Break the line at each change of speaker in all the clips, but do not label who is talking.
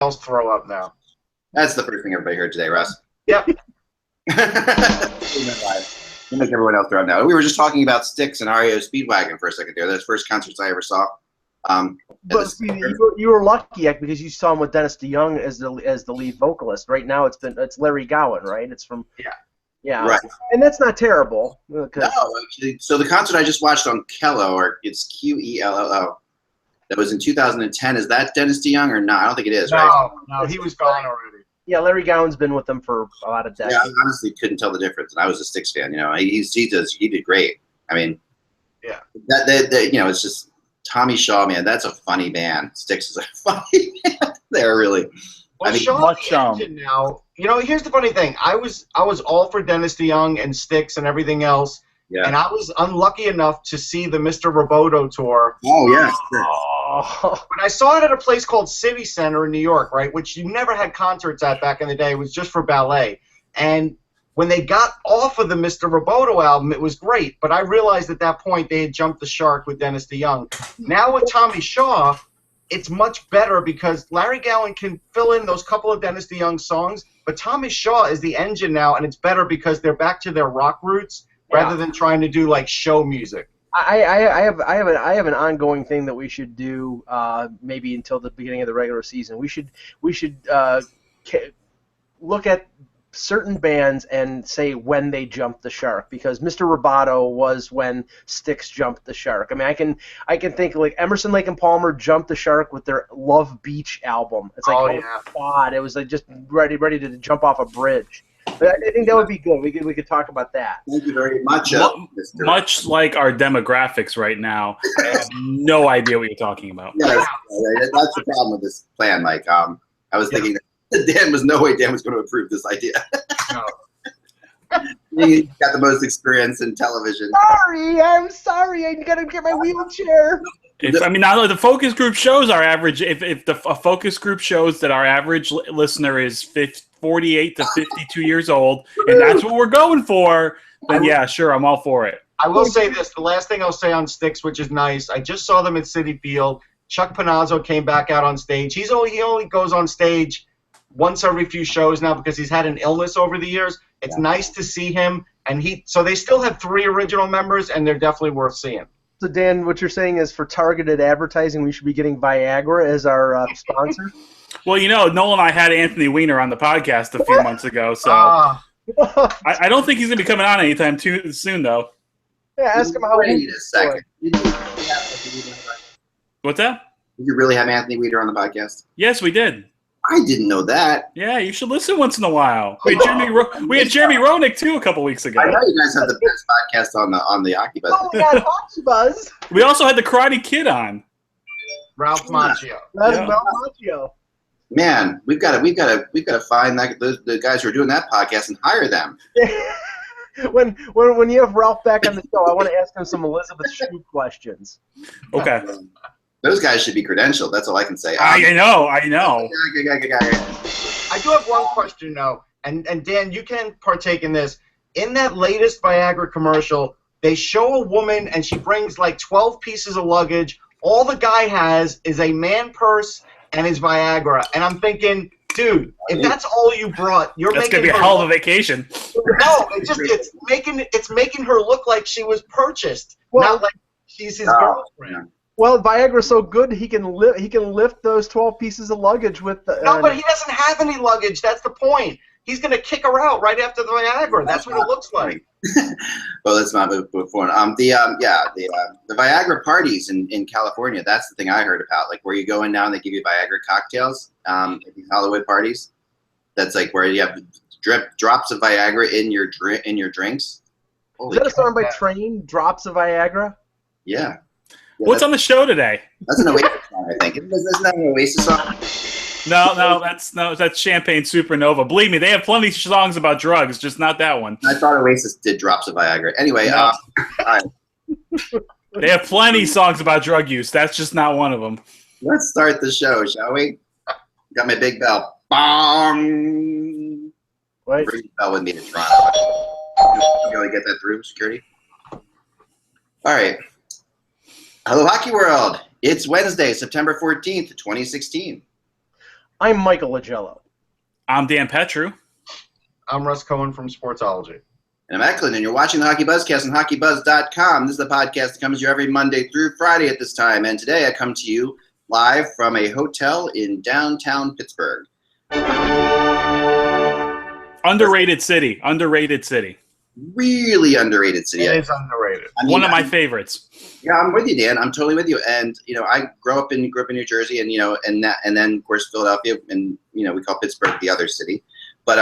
else throw up now.
That's the first thing everybody heard today, Russ.
Yep.
You make everyone else throw up now. We were just talking about Styx and REO Speedwagon for a second there. Those first concerts I ever saw.
But see, you were lucky because you saw him with Dennis DeYoung as the lead vocalist. Right now it's Larry Gowan, right? It's from yeah,
right.
And that's not terrible.
No, actually, so the concert I just watched on Kello, or it's QELLO, that was in 2010. Is that Dennis DeYoung or not? I don't think it is, right?
No, he was gone already.
Yeah, Larry Gowan's been with them for a lot of decades.
Yeah, I honestly couldn't tell the difference, and I was a Styx fan. He did great. I mean,
yeah,
that it's just Tommy Shaw, man. That's a funny band. Styx is a funny band. They're really.
Well, Shaw's the engine now. Here's the funny thing. I was all for Dennis DeYoung and Styx and everything else.
Yeah.
And I was unlucky enough to see the Mr. Roboto tour.
Oh, yeah. Sure.
But I saw it at a place called City Center in New York, right, which you never had concerts at back in the day. It was just for ballet. And when they got off of the Mr. Roboto album, it was great. But I realized at that point they had jumped the shark with Dennis DeYoung. Now with Tommy Shaw, it's much better because Larry Gowan can fill in those couple of Dennis DeYoung songs, but Tommy Shaw is the engine now, and it's better because they're back to their rock roots rather than trying to do like show music.
I have an ongoing thing that we should do maybe until the beginning of the regular season. We should look at certain bands and say when they jumped the shark, because Mr. Roboto was when Styx jumped the shark. I mean, I can think like Emerson, Lake and Palmer jumped the shark with their Love Beach album. It's like God, it was like just ready to jump off a bridge. But I think that would be good. We could talk about that.
Thank you very much.
Much like our demographics right now, I have no idea what you're talking about.
Yeah, that's the problem with this plan, Mike. I was thinking that Dan was going to approve this idea.
No.
He got the most experience in television.
I'm sorry. I gotta get my wheelchair.
Now the focus group shows our average. If a focus group shows that our average listener is 48 to 52 years old, and that's what we're going for, then yeah, sure, I'm all for it.
I will say this. The last thing I'll say on Styx, which is nice, I just saw them at Citi Field. Chuck Panazzo came back out on stage. He only goes on stage once every few shows now because he's had an illness over the years. It's nice to see him, so they still have 3 original members, and they're definitely worth seeing.
So Dan, what you're saying is for targeted advertising, we should be getting Viagra as our sponsor?
Well, Noel and I had Anthony Weiner on the podcast a few months ago, so I don't think he's going to be coming on anytime too soon, though.
Yeah, ask him how.
Wait a second.
What's that?
Did you really have Anthony Weiner on the podcast?
Yes, we did.
I didn't know that.
Yeah, you should listen once in a while. We had Jeremy Roenick too a couple weeks ago.
I know you guys have the best podcast on the HockeyBuzz.
Oh, we got HockeyBuzz.
We also had the Karate Kid on.
Ralph Macchio.
Ralph Macchio.
Man, we've got to find the guys who are doing that podcast and hire them.
When you have Ralph back on the show, I want to ask him some Elizabeth Shue questions.
Okay.
Those guys should be credentialed. That's all I can say.
I know.
I do have one question, though, and Dan, you can partake in this. In that latest Viagra commercial, they show a woman, and she brings like 12 pieces of luggage. All the guy has is a man purse and his Viagra. And I'm thinking, dude, if that's all you brought,
that's gonna be a hell of a vacation.
No, it's making her look like she was purchased, not like she's his girlfriend.
Yeah.
Well, Viagra's so good he can lift those 12 pieces of luggage with the.
No, but he doesn't have any luggage. That's the point. He's gonna kick her out right after the Viagra. That's what it looks like.
Well, let's not move forward. The Viagra parties in California. That's the thing I heard about. Like where you go in now and they give you Viagra cocktails at these Hollywood parties. That's like where you have drops of Viagra in your drinks.
Is that a song by Train? Drops of Viagra.
Yeah.
What's on the show today?
That's an Oasis song, I think. Isn't that an Oasis song?
No, that's Champagne Supernova. Believe me, they have plenty of songs about drugs, just not that one.
I thought Oasis did drops of Viagra. Anyway, all right.
They have plenty of songs about drug use. That's just not one of them.
Let's start the show, shall we? Got my big bell. Bong.
Right.
Bring the bell with me to Toronto. You really get that through, security? All right. Hello, Hockey World. It's Wednesday, September 14th, 2016.
I'm Michael Lagello.
I'm Dan Petru.
I'm Russ Cohen from Sportsology.
And I'm Eklund, and you're watching the HockeyBuzzCast on HockeyBuzz.com. This is the podcast that comes to you every Monday through Friday at this time. And today I come to you live from a hotel in downtown Pittsburgh.
Underrated city.
Really underrated city.
It is underrated.
I mean,
One of my favorites.
Yeah, I'm with you, Dan. I'm totally with you. And I grew up in New Jersey, and and then of course Philadelphia, and we call Pittsburgh the other city. But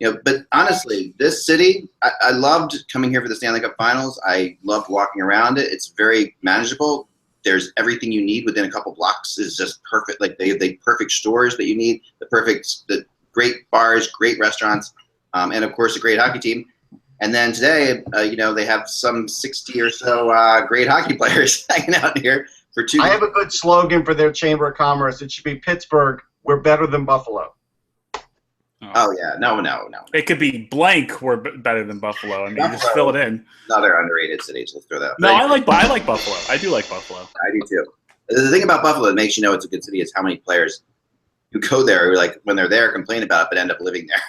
but honestly, this city, I loved coming here for the Stanley Cup Finals. I loved walking around it. It's very manageable. There's everything you need within a couple blocks. Is just perfect. Like they perfect stores that you need. The great bars, great restaurants, and of course a great hockey team. And then today, they have some 60 or so great hockey players hanging out here for 2 days.
I have a good slogan for their Chamber of Commerce. It should be Pittsburgh, we're better than Buffalo.
Oh, yeah. No.
It could be blank. We're better than Buffalo. I mean, just fill it in.
Another underrated city. Let's throw that out.
No, I like Buffalo. I do like Buffalo.
I do too. The thing about Buffalo that makes you know it's a good city is how many players who go there who, like, when they're there, complain about it, but end up living there.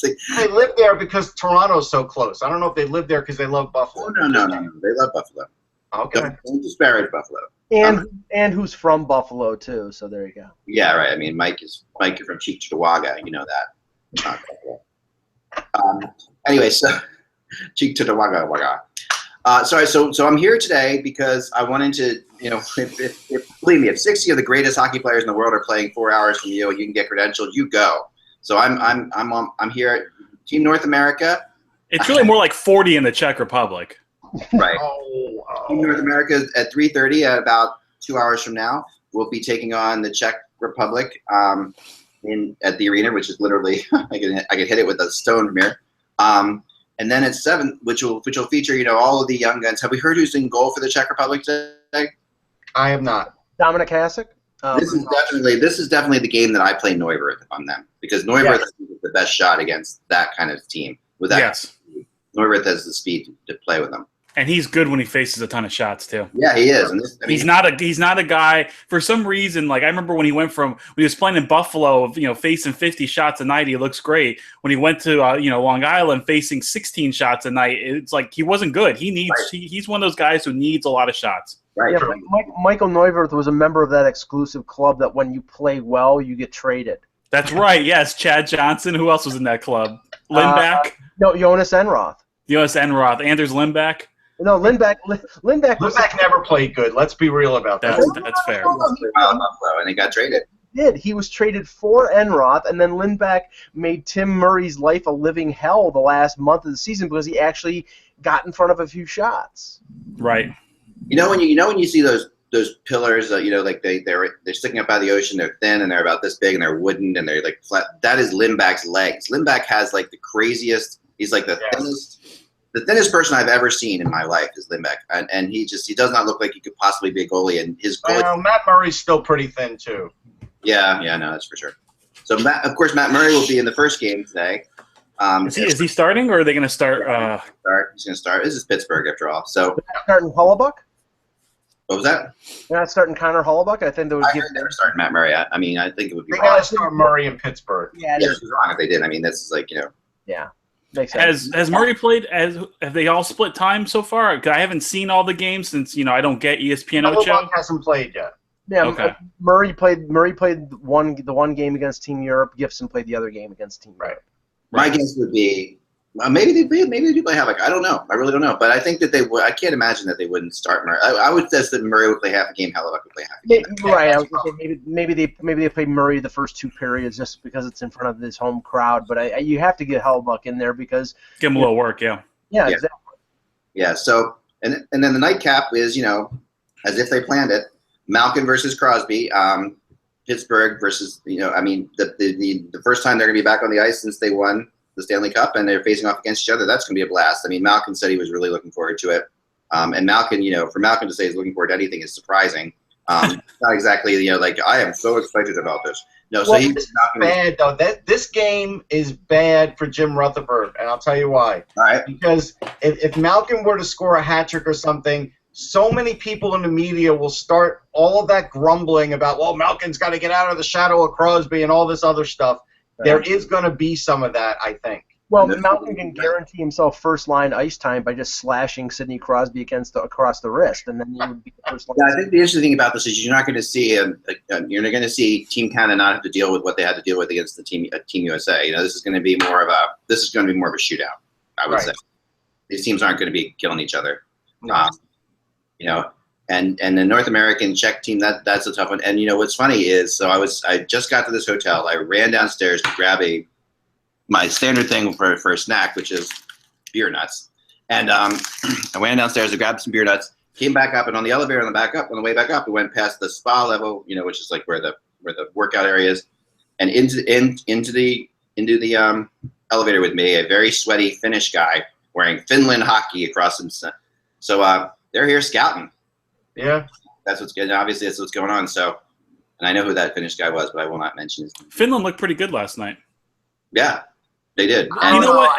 Like,
they live there because Toronto's so close. I don't know if they live there because they love Buffalo.
No. They love Buffalo.
Okay.
Don't disparage Buffalo.
And who's from Buffalo too? So there you go.
Yeah, right. I mean, Mike is from Cheektowaga. You know that. Not Buffalo. Anyway, so Cheektowaga. So I'm here today because I wanted to, believe me, if 60 of the greatest hockey players in the world are playing 4 hours from you and you can get credentialed, you go. So I'm here at Team North America.
It's really more like 40 in the Czech Republic.
Right. Team North America at 3:30 at about 2 hours from now. We'll be taking on the Czech Republic at the arena, which is literally I can hit it with a stone from here. And then at 7, which will feature all of the young guns. Have we heard who's in goal for the Czech Republic today?
I have not.
Dominic Hasek.
This is definitely the game that I play Neuwirth on them, because Neuwirth is the best shot against that kind of team. With that,
yes.
Neuwirth has the speed to play with them.
And he's good when he faces a ton of shots too.
Yeah, he is. And
he's not a guy for some reason. Like I remember when he was playing in Buffalo, facing 50 shots a night, he looks great. When he went to Long Island, facing 16 shots a night, it's like he wasn't good. He's one of those guys who needs a lot of shots.
Right.
Yeah, Michael Neuwirth was a member of that exclusive club that when you play well, you get traded.
That's right. Yes, Chad Johnson. Who else was in that club? Lindback.
No, Jonas Enroth.
Anders Lindback.
No, Lindback
never played good. Let's be real about that.
That's fair.
And he got traded.
He was traded for Enroth, and then Lindback made Tim Murray's life a living hell the last month of the season because he actually got in front of a few shots.
Right.
When you see those pillars, like they're sticking up out of the ocean, they're thin and they're about this big and they're wooden and they're like flat. That is Lindback's legs. Lindback has like the craziest. He's like the thinnest person I've ever seen in my life is Lindback, and he does not look like he could possibly be a goalie. And his goalie.
Matt Murray's still pretty thin too.
Yeah, no, that's for sure. So of course, Matt Murray will be in the first game today.
Is he starting, or are they going to start?
He's going to start. This is Pittsburgh after all. So
starting Hellebuyck.
What was that?
They're not starting Connor Hellebuyck. I think they would.
They were starting Matt Murray. I mean, I think it would be.
They got to start Murray in Pittsburgh.
Yeah,
it's wrong if they did. I mean, this is like
Yeah. Makes sense.
Has Murray played? Have they all split time so far? 'Cause I haven't seen all the games since I don't get ESPN Ocho.
Hasn't played yet.
Yeah,
okay.
Murray played the one game against Team Europe. Gibson played the other game against Team Europe.
My guess would be maybe they do play Havoc. I don't know. I really don't know. But I think that they would. I can't imagine that they wouldn't start Murray. I would guess that Murray would play half a game. Havoc would play half a game.
Right. I was gonna say maybe they play Murray the first 2 periods just because it's in front of this home crowd. But you have to get Hellebuyck in there because
give him a little work. Yeah.
Yeah. Exactly.
Yeah. So and then the nightcap is as if they planned it. Malkin versus Crosby. Pittsburgh versus the first time they're gonna be back on the ice since they won the Stanley Cup, and they're facing off against each other. That's going to be a blast. I mean, Malkin said he was really looking forward to it. And Malkin, for Malkin to say he's looking forward to anything is surprising. Not exactly, like, I am so excited about this. No, so he's
bad, though. This game is bad for Jim Rutherford, and I'll tell you why.
All right.
Because if Malkin were to score a hat trick or something, so many people in the media will start all of that grumbling about, well, Malkin's got to get out of the shadow of Crosby and all this other stuff. Right. There is going to be some of that, I think.
Well, Malkin can guarantee himself first-line ice time by just slashing Sidney Crosby across the wrist, and then he would be the first line.
Yeah, I think the interesting thing about this is you're not going to see Team Canada not have to deal with what they had to deal with against the Team USA. This is going to be more of a shootout. I would say these teams aren't going to be killing each other.
No.
And the North American Czech team, that's a tough one. And what's funny is, I just got to this hotel. I ran downstairs to grab my standard thing for a snack, which is beer nuts. And I ran downstairs to grab some beer nuts, came back up, and on the elevator on the way back up, we went past the spa level, which is like where the workout area is, and into the elevator with me, a very sweaty Finnish guy wearing Finland hockey across him. So they're here scouting.
Yeah,
that's what's good. Obviously, that's what's going on. So, and I know who that Finnish guy was, but I will not mention his name.
Finland looked pretty good last night.
Yeah, they did.
And you know what?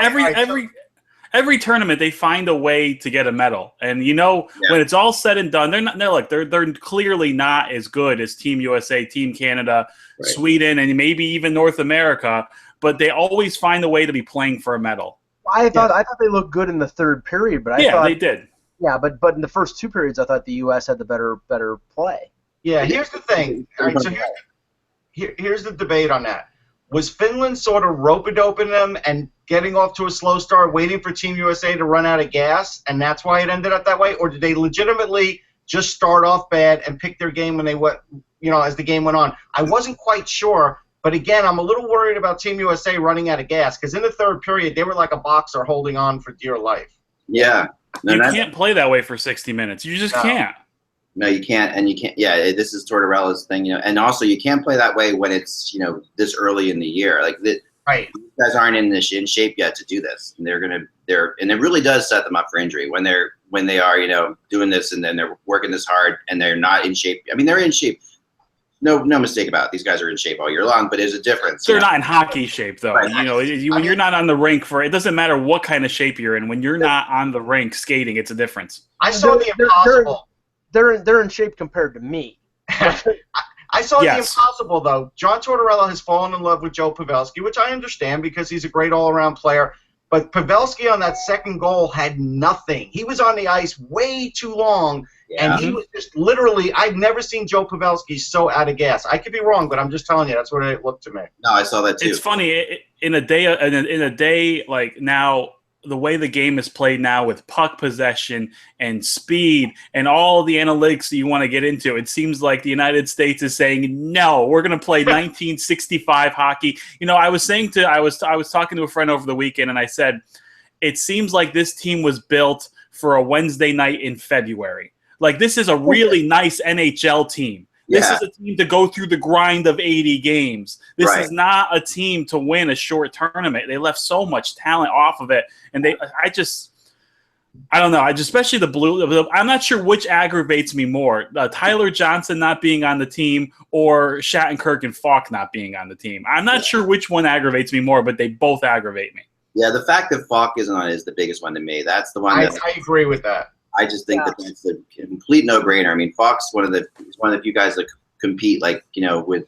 Every tournament they find a way to get a medal, and when it's all said and done, they're clearly not as good as Team USA, Team Canada, right, Sweden, and maybe even North America. But they always find a way to be playing for a medal.
I thought they looked good in the third period, but I thought
they did.
Yeah, but in the first two periods, I thought the U.S. had the better play.
Yeah, here's the thing. All right, so here's the debate on that. Was Finland sort of rope-a-doping them and getting off to a slow start, waiting for Team USA to run out of gas, and that's why it ended up that way? Or did they legitimately just start off bad and pick their game when they went, as the game went on? I wasn't quite sure, but again, I'm a little worried about Team USA running out of gas, because in the third period, they were like a boxer holding on for dear life.
Yeah.
No, you can't play that way for 60 minutes. You just can't.
No, you can't, and you can't. Yeah, this is Tortorella's thing, and also you can't play that way when it's this early in the year. Like
right,
these guys aren't in shape yet to do this, and and it really does set them up for injury when they are doing this, and then they're working this hard and they're not in shape. I mean, they're in shape. No mistake about it. These guys are in shape all year long, but there's a difference.
They're not in hockey shape, though. Right. When you're not on the rink it doesn't matter what kind of shape you're in. When you're not on the rink skating, it's a difference.
I saw the impossible.
They're in shape compared to me.
I saw the impossible, though. John Tortorella has fallen in love with Joe Pavelski, which I understand because he's a great all-around player. But Pavelski on that second goal had nothing. He was on the ice way too long, and he was just literally – I've never seen Joe Pavelski so out of gas. I could be wrong, but I'm just telling you, that's what it looked to me.
No, I saw that too.
It's funny. In a day like now – the way the game is played now with puck possession and speed and all the analytics that you want to get into, it seems like the United States is saying, no, we're going to play 1965 hockey. I was talking to a friend over the weekend, and I said, it seems like this team was built for a Wednesday night in February. Like, this is a really nice NHL team. This is a team to go through the grind of 80 games. This is not a team to win a short tournament. They left so much talent off of it, and I don't know. Especially the blue. I'm not sure which aggravates me more: Tyler Johnson not being on the team, or Shattenkirk and Falk not being on the team. I'm not sure which one aggravates me more, but they both aggravate me.
Yeah, the fact that Falk isn't on it is the biggest one to me. That's the one.
I agree with that.
I just think that that's a complete no-brainer. I mean, Fox one of the few guys that compete with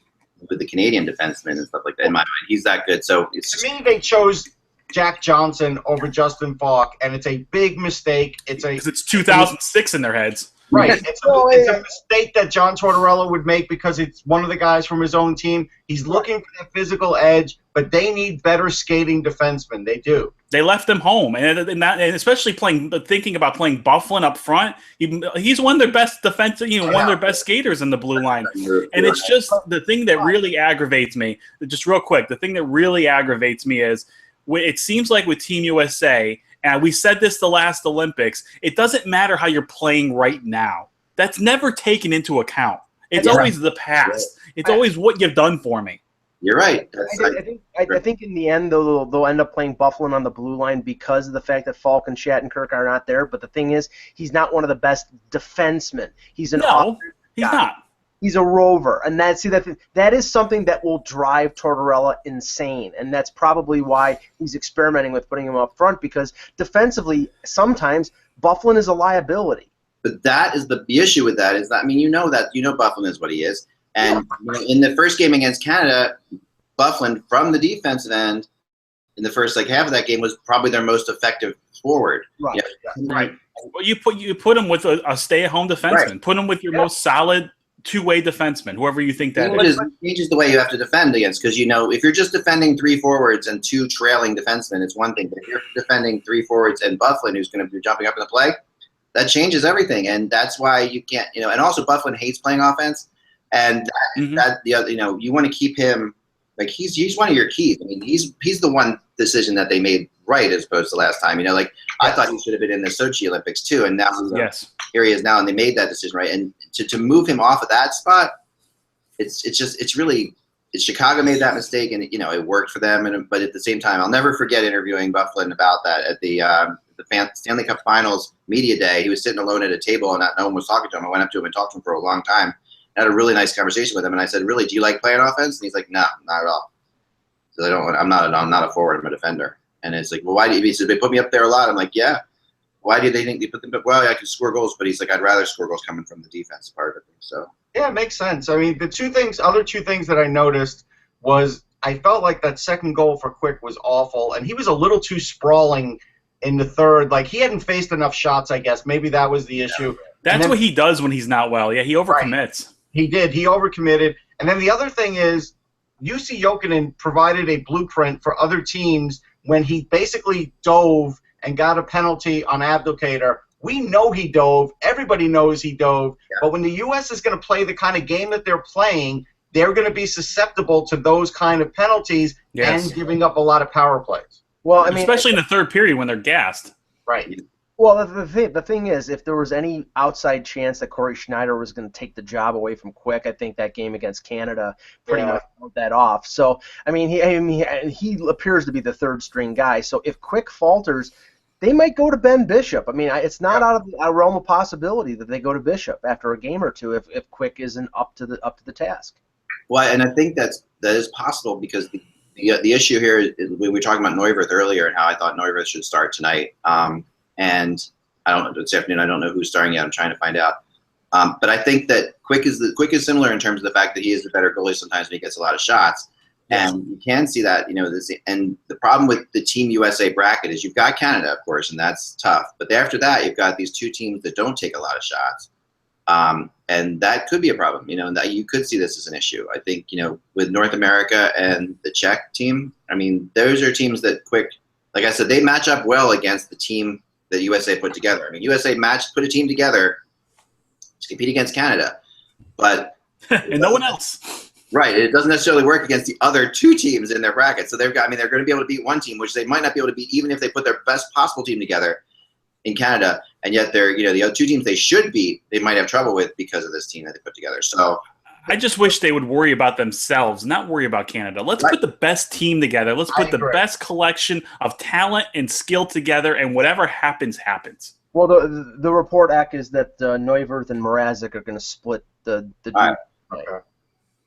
the Canadian defensemen and stuff like that. In my mind, he's that good. So
to me, they chose Jack Johnson over Justin Falk, and it's a big mistake. It's
2006 in their heads.
Right. It's a mistake that John Tortorella would make because it's one of the guys from his own team. He's looking for that physical edge, but they need better skating defensemen. They do.
They left him home, and especially thinking about playing Byfuglien up front. He's one of their best defensive, one of their best skaters in the blue line. And it's just the thing that really aggravates me. Just real quick, the thing that really aggravates me is it seems like with Team USA. And we said this the last Olympics, it doesn't matter how you're playing right now. That's never taken into account. It's always the past. It's always what you've done for me.
You're right.
I think in the end, though, they'll end up playing Byfuglien on the blue line because of the fact that Falk and Shattenkirk are not there. But the thing is, he's not one of the best defensemen. He's he's
not.
He's a rover, and that is something that will drive Tortorella insane, and that's probably why he's experimenting with putting him up front because defensively, sometimes Byfuglien is a liability.
But that is the issue with that is that, I mean, Byfuglien is what he is. And in the first game against Canada, Byfuglien from the defensive end in the first half of that game was probably their most effective forward.
Right.
Right. Well, you put him with a stay-at-home defenseman.
Right.
Put him with your most solid two-way defenseman, whoever you think that is.
It changes the way you have to defend against, because if you're just defending 3 forwards and 2 trailing defensemen, it's one thing. But if you're defending 3 forwards and Byfuglien, who's going to be jumping up in the play, that changes everything, and that's why you can't. And also Byfuglien hates playing offense, and you want to keep him. He's one of your keys. I mean, he's the one decision that they made right as opposed to last time. I thought he should have been in the Sochi Olympics too, and now here he is now, and they made that decision right. And to move him off of that spot, it's Chicago made that mistake, and it worked for them. But at the same time, I'll never forget interviewing Byfuglien about that at the Stanley Cup Finals media day. He was sitting alone at a table, and no one was talking to him. I went up to him and talked to him for a long time. I had a really nice conversation with him, and I said, "Really, do you like playing offense?" And he's like, "No, not at all." So I'm not a forward. I'm a defender. And it's like, well, why do you? He said, they put me up there a lot. I'm like, yeah. Why do they think they put them? Well, I can score goals, but he's like, I'd rather score goals coming from the defense part of it. So
yeah, it makes sense. I mean, the other two things that I noticed was I felt like that second goal for Quick was awful, and he was a little too sprawling in the third. Like, he hadn't faced enough shots, I guess. Maybe that was the issue.
That's what he does when he's not well. Yeah, he overcommits.
Right. He did. He overcommitted. And then the other thing is, UC Jokinen provided a blueprint for other teams when he basically dove and got a penalty on Abdelkader. We know he dove. Everybody knows he dove. Yeah. But when the U.S. is going to play the kind of game that they're playing, they're going to be susceptible to those kind of penalties and giving up a lot of power plays.
Well, I mean, especially in the third period when they're gassed.
Right.
Well, the thing is, if there was any outside chance that Corey Schneider was going to take the job away from Quick, I think that game against Canada pretty much put that off. So, I mean, he appears to be the third-string guy. So if Quick falters, they might go to Ben Bishop. I mean, it's not out of the realm of possibility that they go to Bishop after a game or two if Quick isn't up to the task.
Well, and I think that is possible because the issue here is we were talking about Neuwirth earlier and how I thought Neuwirth should start tonight. And I don't know this afternoon. I don't know who's starting yet. I'm trying to find out. But I think that Quick is similar in terms of the fact that he is the better goalie sometimes when he gets a lot of shots. And you can see that, and the problem with the Team USA bracket is you've got Canada, of course, and that's tough. But after that, you've got these 2 teams that don't take a lot of shots. And that could be a problem, and that you could see this as an issue. I think, with North America and the Czech team, I mean, those are teams that Quick, like I said, they match up well against the team that USA put together. I mean, USA put a team together to compete against Canada, but
and no one else.
Right. It doesn't necessarily work against the other 2 teams in their bracket. So they're going to be able to beat one team, which they might not be able to beat even if they put their best possible team together in Canada. And yet they're, the other 2 teams they should beat, they might have trouble with because of this team that they put together. So
I just wish they would worry about themselves, not worry about Canada. Let's put the best team together. Let's put the best collection of talent and skill together, and whatever happens, happens. Well,
the report, Eck, is that Neuwirth and Mrazek are going to split the
right. Okay.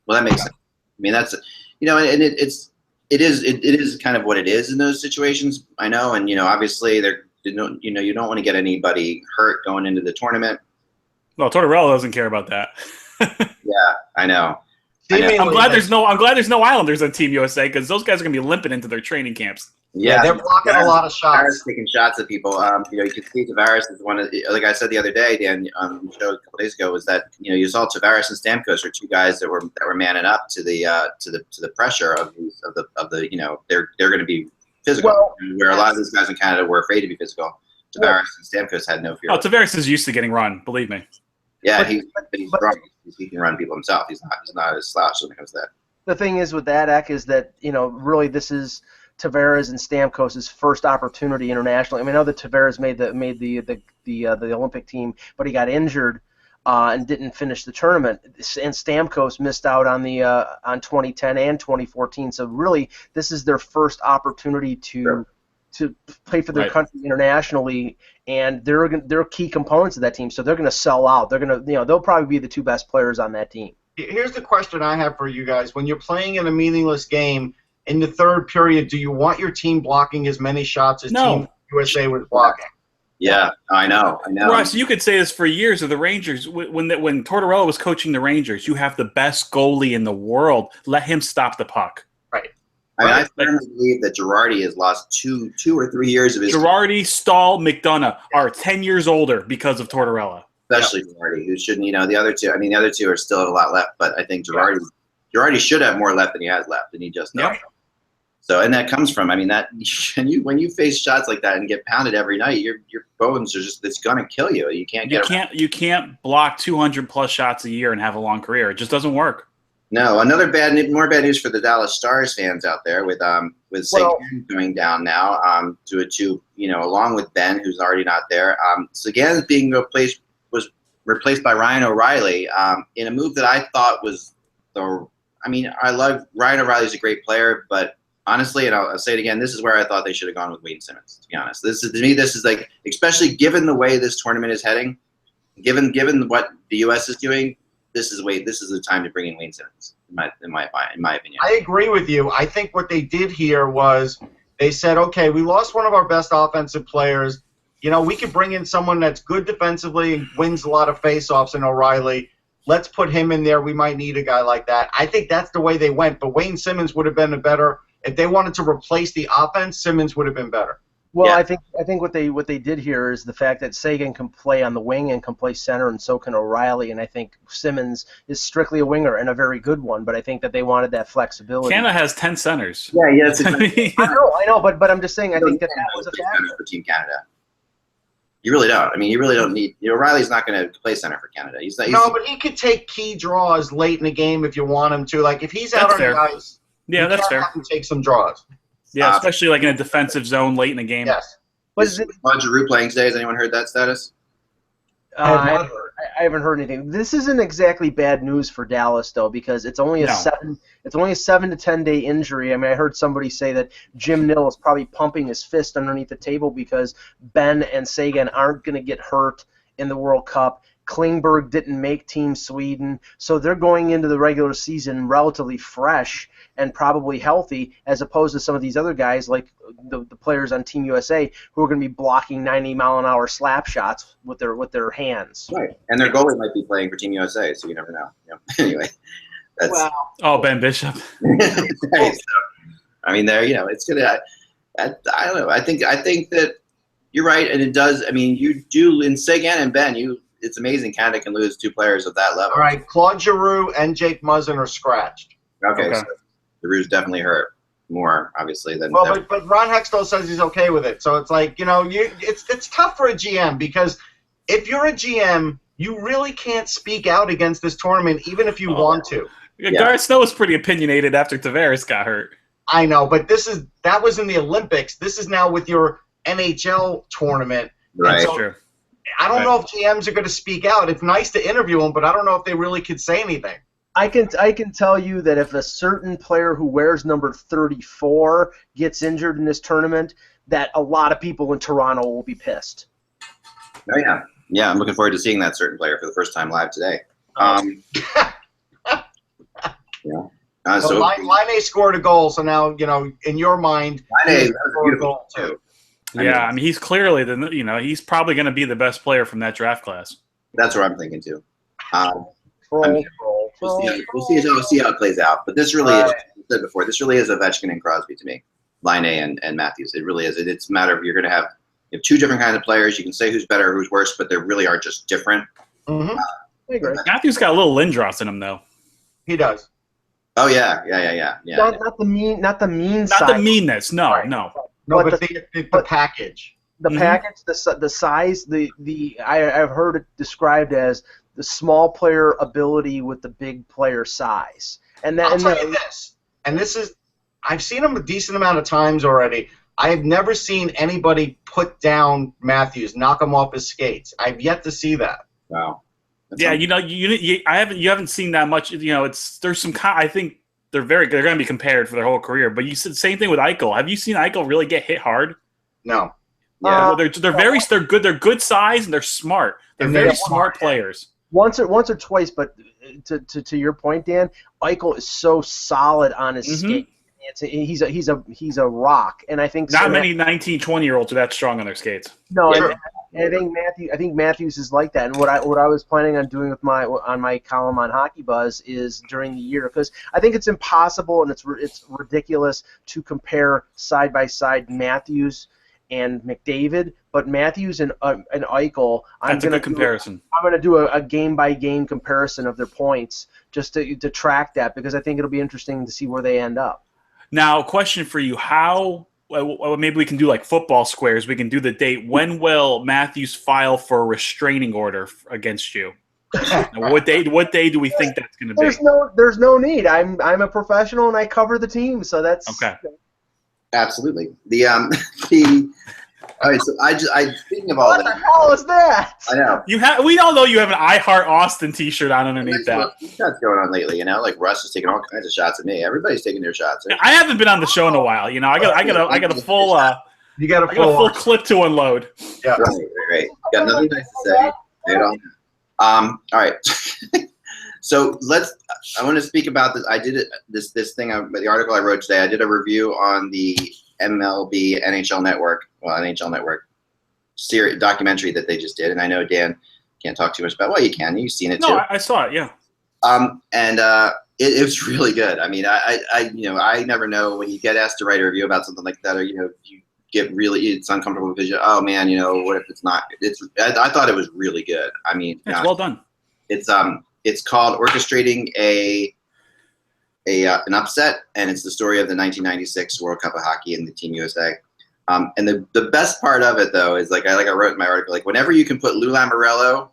Well, that makes sense. I mean, that's and it is kind of what it is in those situations. I know, and obviously you don't want to get anybody hurt going into the tournament.
Well, Tortorella doesn't care about that.
Yeah, I know.
I'm glad there's no Islanders on Team USA because those guys are gonna be limping into their training camps.
Yeah, they're blocking a lot of shots.
Tavares taking shots at people. You can see Tavares is one of the, like I said the other day, Dan, on the show a couple days ago, was that you saw Tavares and Stamkos are 2 guys that were manning up to the pressure of the they're going to be physical. Well, where a lot of these guys in Canada were afraid to be physical. Tavares and Stamkos had no fear.
Oh, Tavares is used to getting run. Believe me.
Yeah, he's strong. He can run people himself. He's not a slouch when it comes to that.
The thing is with that, Eck, is that really this is Tavares and Stamkos' first opportunity internationally. I mean, I know that Tavares made the Olympic team, but he got injured and didn't finish the tournament. And Stamkos missed out on 2010 and 2014. So really, this is their first opportunity to play for their country internationally, and they're key components of that team. So they're going to sell out. They're going to they'll probably be the 2 best players on that team.
Here's the question I have for you guys: when you're playing in a meaningless game in the third period, do you want your team blocking as many shots as Team USA was blocking?
Yeah, I know.
Right, so you could say this for years of the Rangers. When Tortorella was coaching the Rangers, you have the best goalie in the world. Let him stop the puck.
Right.
I mean, I firmly believe that Girardi has lost two or 3 years of his.
Girardi, Stahl, McDonough are 10 years older because of Tortorella.
Especially Girardi, who shouldn't. The other two. I mean, the other two are still a lot left, but I think Girardi should have more left than he has left, and he just doesn't.
Yep.
So, and that comes from, I mean, that when you face shots like that and get pounded every night, your bones are it's gonna kill you. You can't
you can't block 200 plus shots a year and have a long career. It just doesn't work.
No, more bad news for the Dallas Stars fans out there with Seguin going down now along with Ben, who's already not there. Seguin being replaced by Ryan O'Reilly in a move that I thought was I love Ryan O'Reilly's a great player, but honestly, and I'll say it again, this is where I thought they should have gone with Wayne Simmons, to be honest. This is like, especially given the way this tournament is heading, given what the U.S. is doing, this is the time to bring in Wayne Simmons, in my opinion.
I agree with you. I think what they did here was they said, okay, we lost one of our best offensive players. We could bring in someone that's good defensively and wins a lot of faceoffs in O'Reilly. Let's put him in there. We might need a guy like that. I think that's the way they went, but Wayne Simmons would have been if they wanted to replace the offense, Simmons would have been better.
Well,
yeah.
I think what they did here is the fact that Seguin can play on the wing and can play center, and so can O'Reilly. And I think Simmons is strictly a winger and a very good one. But I think that they wanted that flexibility.
Canada has 10 centers.
Yeah, yes.
I know, but I'm just saying. I think that was a factor
for Team Canada. You really don't. I mean, you really don't need. O'Reilly's not going to play center for Canada. He's no,
but he could take key draws late in the game if you want him to. Like if he's out on the ice.
Yeah, that's fair.
Have to take some draws.
Yeah, especially like in a defensive zone late in the game.
Yes.
Is Giroux playing today? Has anyone heard that status?
I haven't heard anything. This isn't exactly bad news for Dallas though, because it's only a 7 to 10 day injury. I mean, I heard somebody say that Jim Nill is probably pumping his fist underneath the table because Ben and Seguin aren't going to get hurt in the World Cup. Klingberg didn't make Team Sweden, so they're going into the regular season relatively fresh and probably healthy, as opposed to some of these other guys like the players on Team USA who are going to be blocking 90-mile-an-hour slap shots with their hands.
Right, and their goalie might be playing for Team USA, so you never know. Anyway, that's
Ben Bishop.
Right, so, I mean, it's gonna. I don't know. I think that you're right, and it does. I mean, you do in Seguin and Ben. It's amazing Canada can lose two players of that level.
All right, Claude Giroux and Jake Muzzin are scratched.
Okay. So Giroux's definitely hurt more, obviously, than.
Well, but Ron Hextall says he's okay with it. So it's like, it's tough for a GM because if you're a GM, you really can't speak out against this tournament, even if you want to.
Yeah. Gareth Snow was pretty opinionated after Tavares got hurt.
I know, but that was in the Olympics. This is now with your NHL tournament.
Right.
So,
True.
I don't know if GMs are going to speak out. It's nice to interview them, but I don't know if they really could say anything.
I can tell you that if a certain player who wears number 34 gets injured in this tournament, that a lot of people in Toronto will be pissed.
Oh, yeah. Yeah, I'm looking forward to seeing that certain player for the first time live today. Yeah.
So Laine scored a goal, so now, in your mind,
Laine
scored a goal too.
I mean, he's clearly he's probably going to be the best player from that draft class.
That's what I'm thinking too. We'll see how it plays out. But this really is, as I said before, this really is Ovechkin and Crosby to me, Laine and Matthews. It really is. It's a matter of you're going to have two different kinds of players. You can say who's better, who's worse, but they really are just different.
Mm-hmm. I agree.
Matthews got a little Lindros in him, though.
He does.
Oh yeah.
Not the mean
Not
side.
the meanness. No,
right.
no.
No, but the package.
The package, the size, I've heard it described as the small player ability with the big player size. And
I'll tell you this, and this is, I've seen him a decent amount of times already. I have never seen anybody put down Matthews, knock him off his skates. I've yet to see that.
Wow.
You haven't seen that much. There's some. I think they're going to be compared for their whole career. But you said the same thing with Eichel. Have you seen Eichel really get hit hard?
No.
Yeah, they're good. They're good size and they're smart. They're very smart players.
Once or twice, but to your point, Dan, Eichel is so solid on his skate. He's a rock, and I think
not many 19, 20-year-olds are that strong on their skates.
No, I think Matthews is like that. And what I was planning on doing with my column on Hockey Buzz is during the year, because I think it's impossible and it's ridiculous to compare side by side Matthews and McDavid, but Matthews and Eichel,
That's a good comparison.
I'm going to do a game-by-game comparison of their points just to track that, because I think it'll be interesting to see where they end up.
Now, question for you: maybe we can do like football squares. We can do the date. When will Matthews file for a restraining order against you? Now, what day do we think that's going to be?
There's no need. I'm a professional and I cover the team, so that's
okay. Absolutely. All right, so I speaking of all that.
What the hell is that?
I know.
We all know you have an I Heart Austin T-shirt on underneath that.
What's going on lately? Like Russ is taking all kinds of shots at me. Everybody's taking their shots. Right?
I haven't been on the show in a while. I got a full.
You got a full
clip to unload.
Yeah. Right. Got nothing nice to say. All right. So I want to speak about this. I did this thing. The article I wrote today. I did a review on the MLB NHL Network series documentary that they just did, and I know Dan can't talk too much about. Well, you can. You've seen it too.
No, I saw it. Yeah.
And it was really good. I mean, I never know when you get asked to write a review about something like that, or you get it's uncomfortable because what if it's not? I thought it was really good. I mean,
it's well done.
It's called Orchestrating an Upset, and it's the story of the 1996 World Cup of Hockey and the Team USA. And the best part of it, though, is like I wrote in my article, like whenever you can put Lou Lamoriello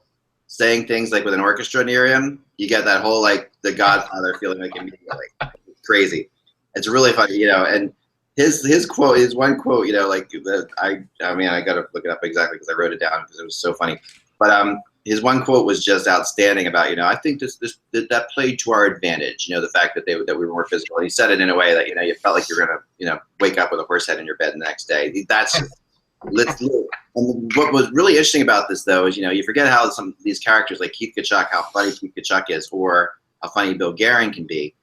saying things like with an orchestra near him, you get that whole like the Godfather feeling like immediately. It's crazy. It's really funny, and his quote, his one quote, I got to look it up exactly because I wrote it down because it was so funny. But his one quote was just outstanding about, I think that played to our advantage, the fact that we were more physical. And he said it in a way that, you felt like you're going to, wake up with a horse head in your bed the next day. That's let's live. And what was really interesting about this, though, is, you forget how some of these characters like Keith Kachuk, how funny Keith Kachuk is, or how funny Bill Guerin can be.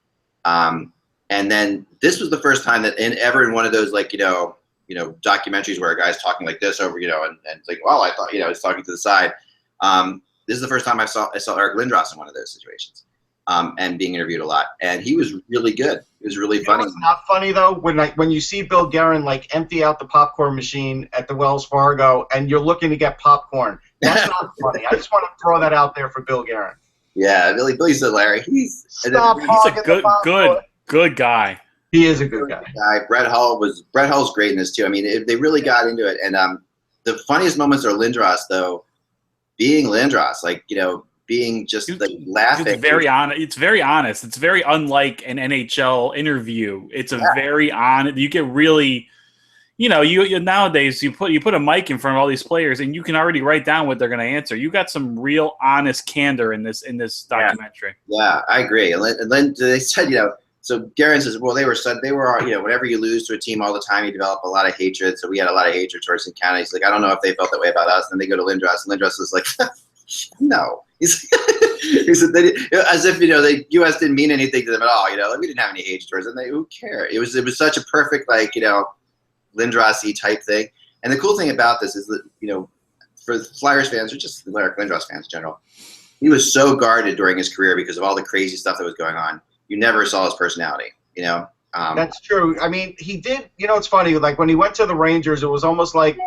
And then this was the first time that ever in one of those, like, documentaries where a guy's talking like this over, and it's like, well, I thought, he's talking to the side. This is the first time I saw Eric Lindros in one of those situations, and being interviewed a lot, and he was really good. It was really funny.
It's not funny though when you see Bill Guerin like empty out the popcorn machine at the Wells Fargo, and you're looking to get popcorn. That's not funny. I just want to throw that out there for Bill Guerin.
Yeah, Billy's hilarious. He's
a good guy.
He is a good guy.
Brett Hull's great in this too. I mean, they really got into it, and the funniest moments are Lindros though. Being Lindros, like, being just like laughing.
It's very honest. It's very honest. It's very unlike an NHL interview. It's very honest. You get really, you nowadays you put a mic in front of all these players and you can already write down what they're going to answer. You got some real honest candor in this documentary.
Yeah, I agree. And then they said, so Guerin says, well, they were, whenever you lose to a team all the time, you develop a lot of hatred. So we had a lot of hatred towards in Canada. He's like, I don't know if they felt that way about us. And then they go to Lindros, and Lindros is like, no. He said, as if, the U.S. didn't mean anything to them at all. We didn't have any hatred towards them. Who cared? It was such a perfect, like, Lindros-y type thing. And the cool thing about this is that, for Flyers fans or just Eric Lindros fans in general, he was so guarded during his career because of all the crazy stuff that was going on. You never saw his personality,
That's true. I mean, he did. It's funny. Like when he went to the Rangers, it was almost like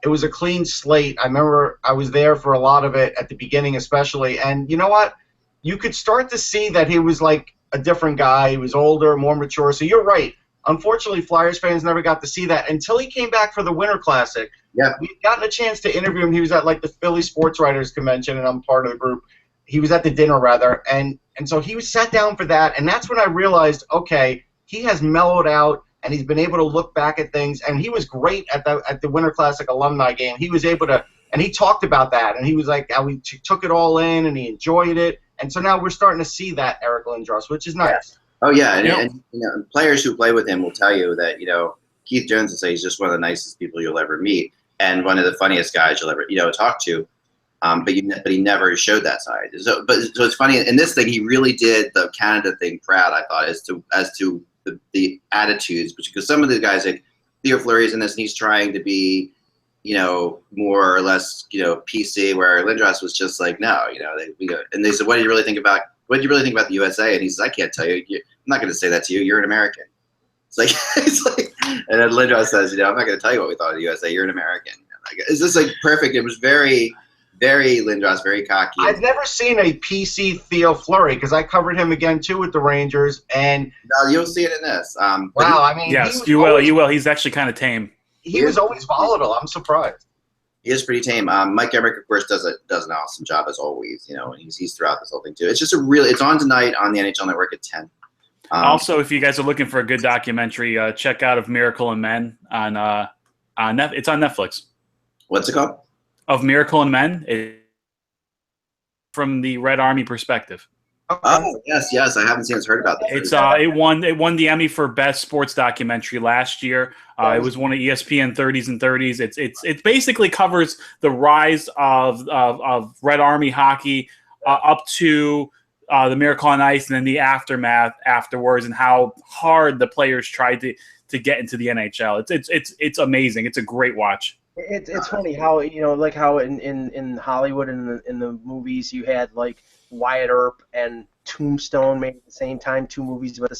it was a clean slate. I remember I was there for a lot of it at the beginning, especially. And you know what? You could start to see that he was like a different guy. He was older, more mature. So you're right. Unfortunately, Flyers fans never got to see that until he came back for the Winter Classic.
Yeah,
we'd gotten a chance to interview him. He was at like the Philly Sports Writers Convention, and I'm part of the group. He was at the dinner, rather, and so he was sat down for that, and that's when I realized, okay, he has mellowed out, and he's been able to look back at things, and he was great at the Winter Classic alumni game. He was able to, and he talked about that, and he was like how he took it all in, and he enjoyed it, and so now we're starting to see that Eric Lindros, which is nice.
Oh, yeah, and players who play with him will tell you that, Keith Jones will say he's just one of the nicest people you'll ever meet, and one of the funniest guys you'll ever, talk to. But he never showed that side. So it's funny in this thing. He really did the Canada thing proud. I thought as to the attitudes, because some of the guys like Theo Fleury's in this, and he's trying to be, more or less, PC, where Lindros was just like, no, and they said, what do you really think about the USA? And he says, I can't tell you. I'm not going to say that to you. You're an American. It's like, and then Lindros says, I'm not going to tell you what we thought of the USA. You're an American. It's just like perfect. It was very, very Lindros, very cocky.
I've never seen a PC Theo Fleury because I covered him again too with the Rangers, and
no, you'll see it in this.
Yes, you will. He's actually kind of tame.
He was always volatile. I'm surprised.
He is pretty tame. Mike Emmerich, of course, does an awesome job as always. And he's throughout this whole thing too. It's just it's on tonight on the NHL Network at 10.
Also, if you guys are looking for a good documentary, check out Of Miracle and Men on it's on Netflix.
What's it called?
Of Miracle and Men, from the Red Army perspective.
Oh yes, I haven't seen. Heard about that.
It won the Emmy for best sports documentary last year. It was one of ESPN 30s and 30s. It basically covers the rise of Red Army hockey up to the Miracle on Ice, and then the aftermath afterwards, and how hard the players tried to get into the NHL. It's amazing. It's a great watch.
It's funny how like how in Hollywood and in the movies you had like Wyatt Earp and Tombstone made at the same time, two movies about the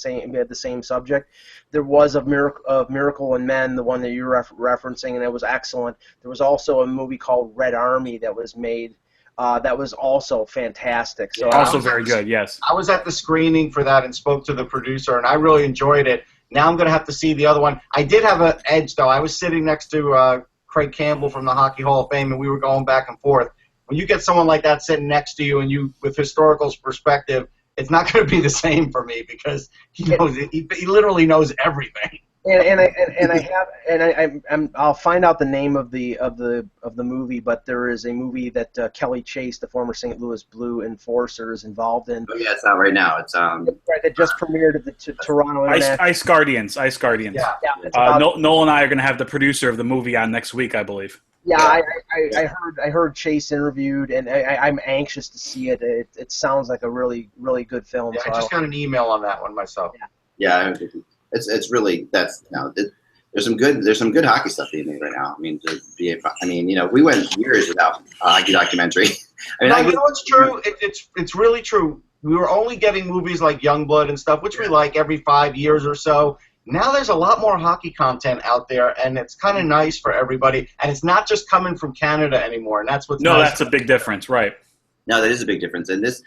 same subject. There was of Miracle and Men, the one that you're referencing, and it was excellent. There was also a movie called Red Army that was made. That was also fantastic. So
also very good, yes.
I was at the screening for that and spoke to the producer, and I really enjoyed it. Now I'm going to have to see the other one. I did have an edge, though. I was sitting next to Craig Campbell from the Hockey Hall of Fame, and we were going back and forth. When you get someone like that sitting next to you and you with historical perspective, it's not going to be the same for me because he literally knows everything.
I'll find out the name of the movie, but there is a movie that Kelly Chase, the former St. Louis Blue enforcer, is involved in.
Oh yeah, it's out right now. It's
right, that just premiered at the Toronto International.
Ice Guardians.
Yeah.
Noel and I are going to have the producer of the movie on next week, I believe.
Yeah, I heard Chase interviewed, and I'm anxious to see it. It sounds like a really, really good film.
Yeah, so I just got an email on that one myself.
Yeah. It's really there's some good hockey stuff being made right now. We went years without a hockey documentary.
You know what's true? It's really true. We were only getting movies like Youngblood and stuff, which we like every 5 years or so. Now there's a lot more hockey content out there, and it's kind of nice for everybody. And it's not just coming from Canada anymore, and that's what's nice.
That's a big difference, right?
No, that is a big difference, and this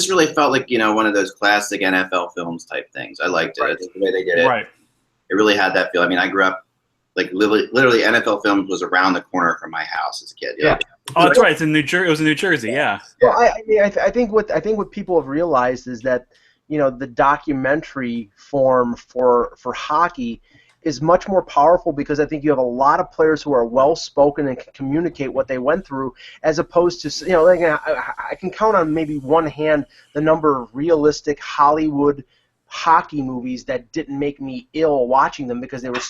really felt like one of those classic NFL films type things. I liked it.
Right.
I think the way they did it,
right.
It really had that feel. I grew up literally NFL films was around the corner from my house as a kid.
Yeah.
Oh, that's right. It's in New Jersey. It was in New Jersey. Yeah.
Well, I think what people have realized is that the documentary form for hockey is much more powerful because I think you have a lot of players who are well-spoken and can communicate what they went through, as opposed to, I can count on maybe one hand the number of realistic Hollywood hockey movies that didn't make me ill watching them because they were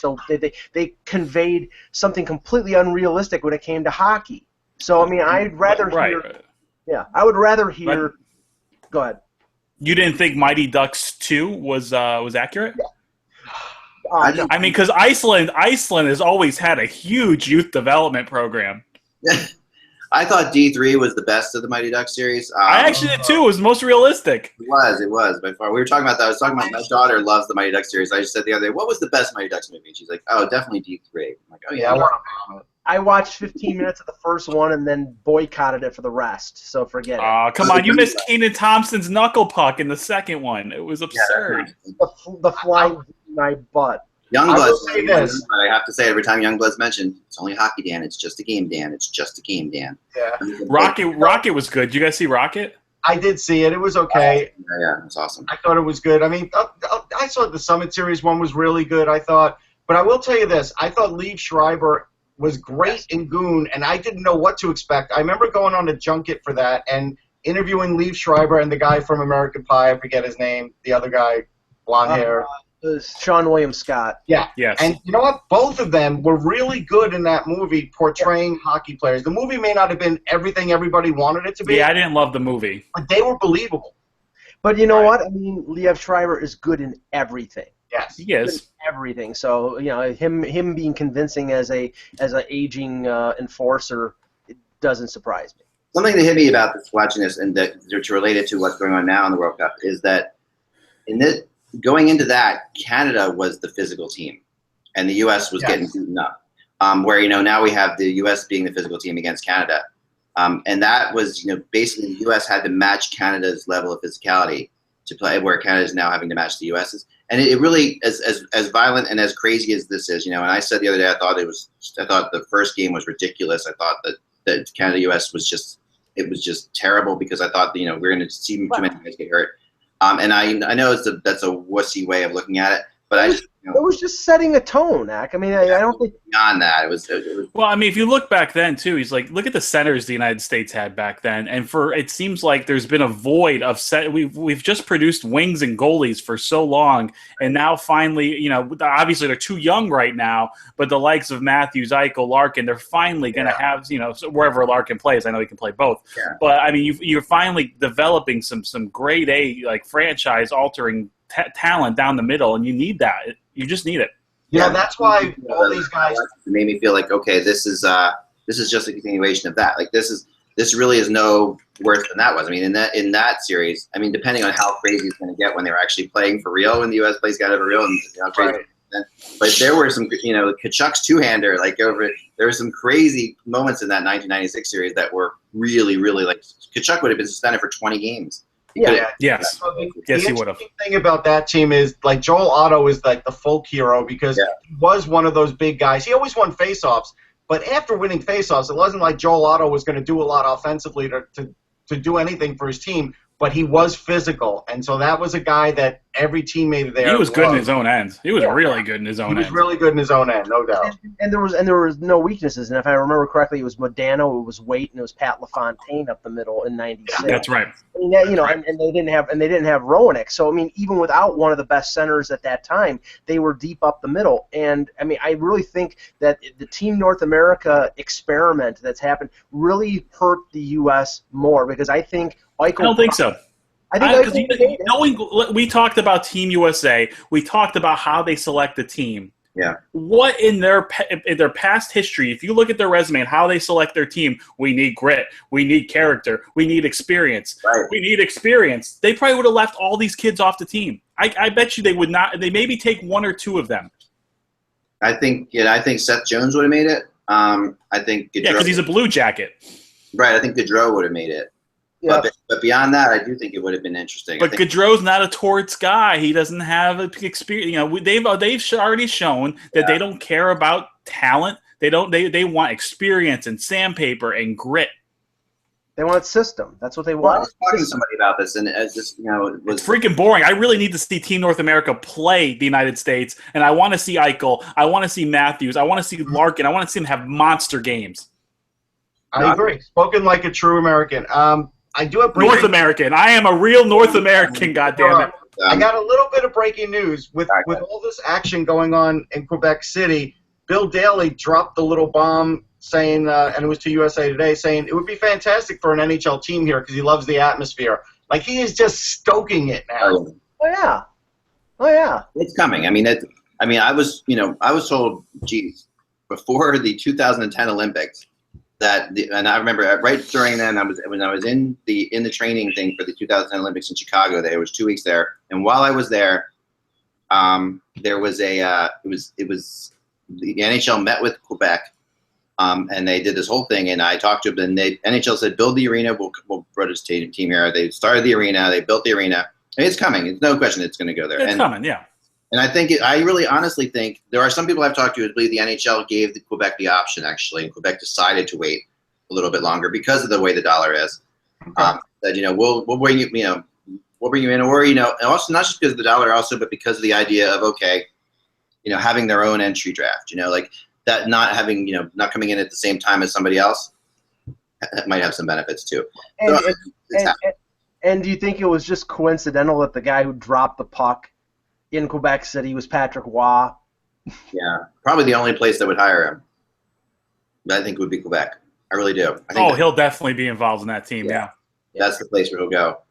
they conveyed something completely unrealistic when it came to hockey. So, I'd rather hear... Yeah, I would rather hear... Go ahead.
You didn't think Mighty Ducks 2 was accurate?
Yeah.
Because Iceland has always had a huge youth development program.
I thought D3 was the best of the Mighty Ducks series.
I actually did too. It was the most realistic.
It was by far. We were talking about that. I was talking about my daughter loves the Mighty Ducks series. I just said the other day, what was the best Mighty Ducks movie? And she's like, oh, definitely D3. I'm like, oh yeah.
I watched 15 minutes of the first one and then boycotted it for the rest. So forget it.
Oh, come on! You missed Kenan Thompson's knuckle puck in the second one. It was absurd.
The flying in my butt.
Youngblood's. I have to say every time Youngblood's mentioned, it's only hockey, Dan. It's just a game, Dan. It's just a game, Dan.
Yeah.
Rocket was good. Did you guys see Rocket?
I did see it. It was okay.
Yeah, it was awesome.
I thought it was good. I saw the Summit Series one was really good, I thought. But I will tell you this. I thought Liev Schreiber was great in Goon, and I didn't know what to expect. I remember going on a junket for that and interviewing Liev Schreiber and the guy from American Pie. I forget his name. The other guy, blonde hair.
Sean William Scott.
Yeah.
Yes.
And you know what? Both of them were really good in that movie portraying hockey players. The movie may not have been everything everybody wanted it to be.
Yeah, I didn't love the movie.
But they were believable.
But you know what? Liev Schreiber is good in everything.
Yes.
He is.
Everything. So him being convincing as an aging enforcer, it doesn't surprise me.
Something that hit me about this, watching this, and that to relate it to what's going on now in the World Cup, is that going into that, Canada was the physical team, and the U.S. was getting beaten up. Where now we have the U.S. being the physical team against Canada, and that was basically the U.S. had to match Canada's level of physicality to play, where Canada is now having to match the U.S.'s. And it really, as violent and as crazy as this is, and I said the other day, I thought the first game was ridiculous. I thought that Canada-U.S. was just terrible, because I thought we're going to see too many guys get hurt. And I know that's a wussy way of looking at it, but it
was just setting a tone, Ak. I mean, I don't think
beyond that it was.
Well, I mean, if you look back then too, he's like, look at the centers the United States had back then, and it seems like there's been a void of We've just produced wings and goalies for so long, and now finally, obviously they're too young right now, but the likes of Matthews, Eichel, Larkin, they're finally going to have wherever Larkin plays. I know he can play both, but I mean, you're finally developing some grade A franchise altering talent down the middle, and you need that. You just need it.
Yeah, that's why all these guys
made me feel like, okay, this is just a continuation of that. Like this really is no worse than that was. I mean, in that series, I mean, depending on how crazy it's going to get when they're actually playing for real, when the U.S. plays Canada for real, and crazy. Right. But there were some, Kachuk's two-hander, there were some crazy moments in that 1996 series that were really, really Kachuk would have been suspended for 20 games.
Yes, he would have.
The thing about that team is Joel Otto is the folk hero, because he was one of those big guys. He always won faceoffs, but after winning faceoffs, it wasn't like Joel Otto was going to do a lot offensively to do anything for his team. But he was physical, and so that was a guy that every teammate there.
He was good in his own end. He was really good in his own end.
He was really good in his own end, no doubt.
And there was no weaknesses. And if I remember correctly, it was Modano, it was Waite, and it was Pat LaFontaine up the middle in '96.
That's right.
I mean, and they didn't have Roenick. So I mean, even without one of the best centers at that time, they were deep up the middle. And I mean, I really think that the Team North America experiment that's happened really hurt the U.S. more, because I think Eichel. I
don't think so. We talked about Team USA. We talked about how they select the team.
Yeah.
What in their past history, if you look at their resume and how they select their team, we need grit, we need character, we need experience.
Right.
We need experience. They probably would have left all these kids off the team. I bet you they would not. They maybe take one or two of them.
I think Seth Jones would have made it. I think Gaudreau,
because he's a Blue Jacket.
Right. I think Gaudreau would have made it. Yeah. But beyond that, I do think it would have been interesting.
But Gaudreau's not a torts guy. He doesn't have experience. They've already shown that they don't care about talent. They don't. They want experience and sandpaper and grit.
They want system. That's what they want.
Well, I was talking to somebody about this, and it's just it was
it's freaking boring. I really need to see Team North America play the United States, and I want to see Eichel. I want to see Matthews. I want to see Larkin. I want to see them have monster games.
I agree. Spoken like a true American. I do have
North American. I am a real North American. Goddammit.
I got a little bit of breaking news with all this action going on in Quebec City. Bill Daley dropped the little bomb saying, and it was to USA Today, saying it would be fantastic for an NHL team here because he loves the atmosphere. He is just stoking it now.
Oh yeah.
It's coming. I was told, geez, before the 2010 Olympics. And I remember right during then when I was in the training thing for the 2010 Olympics in Chicago. There was 2 weeks there, and while I was there, there was it was the NHL met with Quebec, and they did this whole thing. And I talked to them, and NHL said, "Build the arena. We'll put a team here." They started the arena. They built the arena. And it's coming. It's no question. It's going to go there.
It's coming. Yeah.
And I really honestly think there are some people I've talked to who believe the NHL gave Quebec the option, actually, and Quebec decided to wait a little bit longer because of the way the dollar is. That we'll bring you, we'll bring you in, or and also not just because of the dollar, also, but because of the idea of having their own entry draft. That not having not coming in at the same time as somebody else, that might have some benefits too.
And do you think it was just coincidental that the guy who dropped the puck in Quebec City was Patrick Waugh?
Yeah, probably the only place that would hire him, I think, would be Quebec. I really do. I think
he'll definitely be involved in that team. Yeah.
That's the place where he'll go.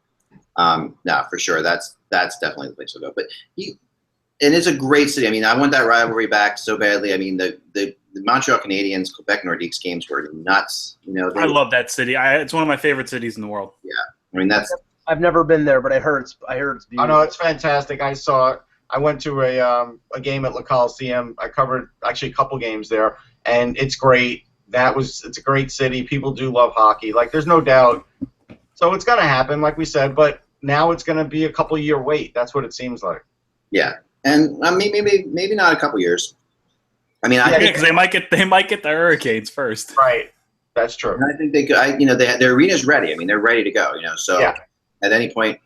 No, for sure. That's definitely the place he'll go. But it's a great city. I mean, I want that rivalry back so badly. I mean, the Montreal Canadiens, Quebec Nordiques games were nuts. You know,
I love that city. It's one of my favorite cities in the world.
Yeah, I mean
I've never been there, but I heard it's beautiful.
I know it's fantastic. I went to a game at La Coliseum. I covered actually a couple games there, and it's great. It's a great city. People do love hockey. Like, there's no doubt. So it's gonna happen, like we said, but now it's gonna be a couple year wait. That's what it seems like.
Yeah, and maybe not a couple years. I mean, I think
because they might get the Hurricanes first.
Right. That's true.
And I think they could. Their arena's ready. I mean, they're ready to go. So at any point,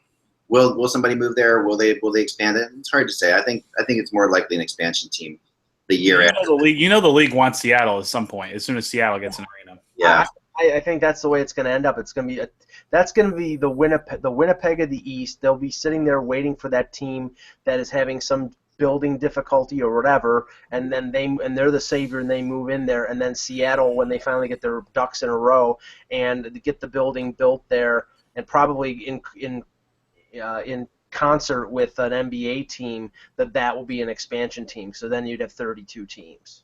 will somebody move there? Will they expand it? It's hard to say. I think it's more likely an expansion team the year after.
The league wants Seattle at some point. As soon as Seattle gets an arena.
Yeah.
I think that's the way it's going to end up. It's going to be that's going to be the Winnipeg of the East. They'll be sitting there waiting for that team that is having some building difficulty or whatever, and then they're the savior and they move in there, and then Seattle, when they finally get their ducks in a row and get the building built there, and probably in concert with an NBA team, that will be an expansion team. So then you'd have 32 teams.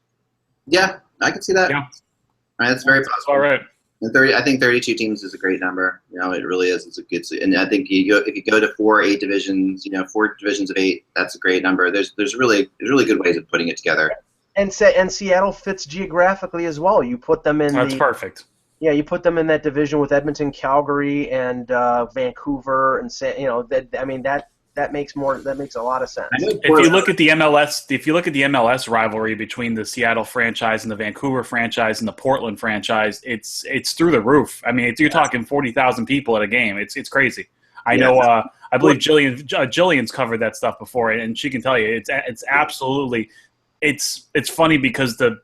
Yeah, I can see that.
Yeah,
I mean, that's very possible.
All right.
I think 32 teams is a great number. It really is. It's a good, and I think if you go to 8 divisions, 4 divisions of 8, that's a great number. There's really good ways of putting it together.
And Seattle fits geographically as well. You put them in.
That's perfect.
Yeah, you put them in that division with Edmonton, Calgary, and Vancouver, and that makes a lot of sense.
If you look at the MLS rivalry between the Seattle franchise and the Vancouver franchise and the Portland franchise, it's through the roof. I mean, you're talking 40,000 people at a game. It's crazy. I know. I believe Jillian's covered that stuff before, and she can tell you it's absolutely. It's funny because the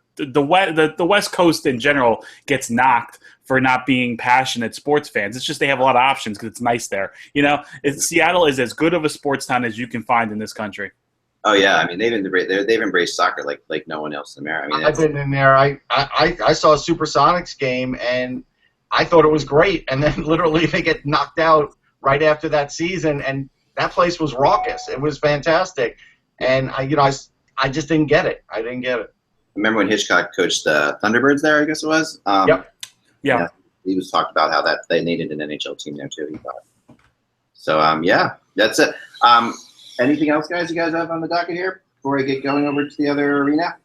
West Coast in general gets knocked for not being passionate sports fans. It's just they have a lot of options because it's nice there. Seattle is as good of a sports town as you can find in this country.
Oh yeah, I mean they've embraced soccer like no one else in America. I mean,
I've been in there. I saw a Supersonics game and I thought it was great, and then literally they get knocked out right after that season, and that place was raucous. It was fantastic, and I just didn't get it. I didn't get it.
Remember when Hitchcock coached the Thunderbirds there? I guess it was.
Yep.
Yeah.
He was talked about how that they needed an NHL team there too. He thought. So that's it. Anything else, guys? You guys have on the docket here before I get going over to the other arena?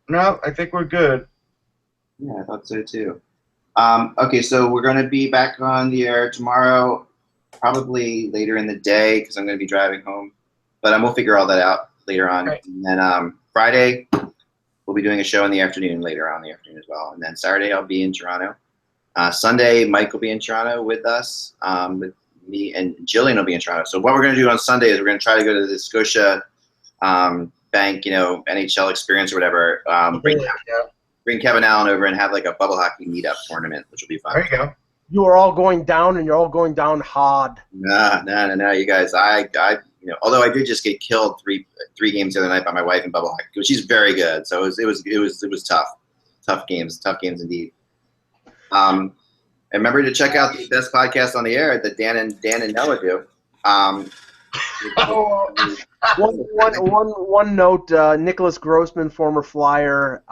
No, I think we're good.
Yeah, I thought so too. Okay, so we're going to be back on the air tomorrow, probably later in the day because I'm going to be driving home. But we'll figure all that out later on. Right. And then Friday, we'll be doing a show in the afternoon, later on in the afternoon as well. And then Saturday, I'll be in Toronto. Sunday, Mike will be in Toronto with us. With me and Jillian will be in Toronto. So what we're going to do on Sunday is we're going to try to go to the Scotia Bank, NHL experience or whatever. Bring Kevin Allen over and have like a bubble hockey meetup tournament, which will be fun.
There you go.
You are all going down, and you're all going down hard.
No, you guys. Although I did just get killed three games the other night by my wife in bubble hockey, but she's very good. So it was tough games indeed. And remember to check out the best podcast on the air that Dan and Noah do.
One note: Nicholas Grossman, former Flyer,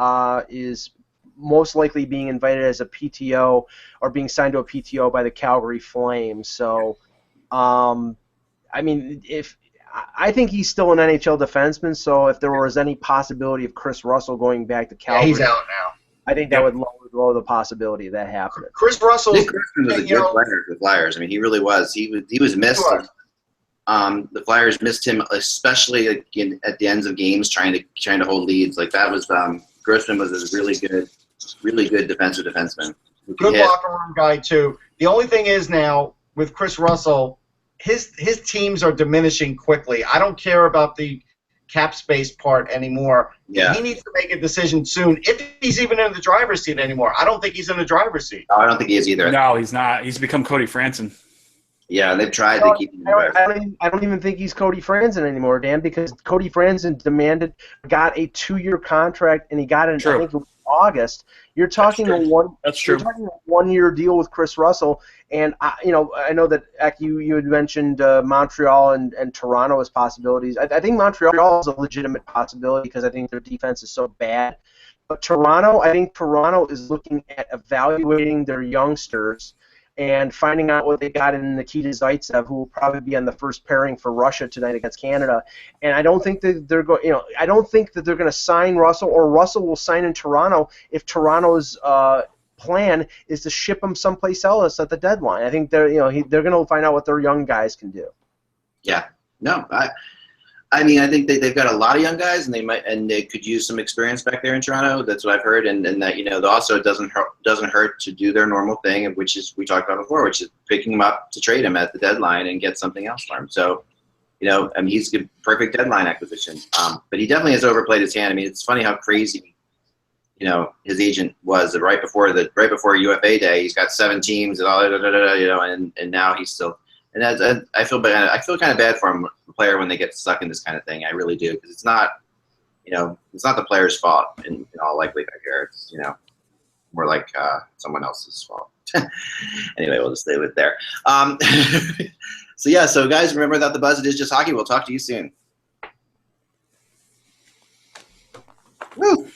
is most likely being invited as a PTO or being signed to a PTO by the Calgary Flames. So, I think he's still an NHL defenseman. So if there was any possibility of Chris Russell going back to Calgary,
he's out now.
I think that would lower the possibility of that happening.
Chris Russell
was a good player for the Flyers. I mean, he really was. He was missed. The Flyers missed him, especially at the ends of games, trying to hold leads. Like that was Grossman was a really good defenseman.
Good locker room guy too. The only thing is now with Chris Russell, his teams are diminishing quickly. I don't care about the cap space part anymore.
Yeah.
He needs to make a decision soon, if he's even in the driver's seat anymore. I don't think he's in the driver's seat.
No, I don't think he is either.
No, he's not. He's become Cody Franson.
Yeah, they've tried to keep him.
I don't even think he's Cody Franson anymore, Dan, because Cody Franson got a 2-year contract, and he got an August. You're talking
That's
a
true.
one.
That's true.
You're talking a 1-year deal with Chris Russell, and I know that Ek, you had mentioned Montreal and Toronto as possibilities. I think Montreal is a legitimate possibility because I think their defense is so bad. But Toronto, I think Toronto is looking at evaluating their youngsters and finding out what they got in Nikita Zaitsev, who will probably be on the first pairing for Russia tonight against Canada. And I don't think that they're going. I don't think that they're going to sign Russell, or Russell will sign in Toronto if Toronto's plan is to ship him someplace else at the deadline. I think they're going to find out what their young guys can do.
Yeah. No. I mean, I think they've got a lot of young guys, and they could use some experience back there in Toronto. That's what I've heard, and that also it doesn't hurt to do their normal thing, which is we talked about before, which is picking him up to trade him at the deadline and get something else for him. So, I mean, he's a perfect deadline acquisition. But he definitely has overplayed his hand. I mean, it's funny how crazy, his agent was right before UFA day. He's got 7 teams and all that, and now he's still. And I feel bad. I feel kind of bad for him, the player, when they get stuck in this kind of thing. I really do, because it's not, it's not the player's fault in all likelihood here. It's more like someone else's fault. Anyway, we'll just leave it there. So guys, remember that the buzz, it is just hockey. We'll talk to you soon. Woo.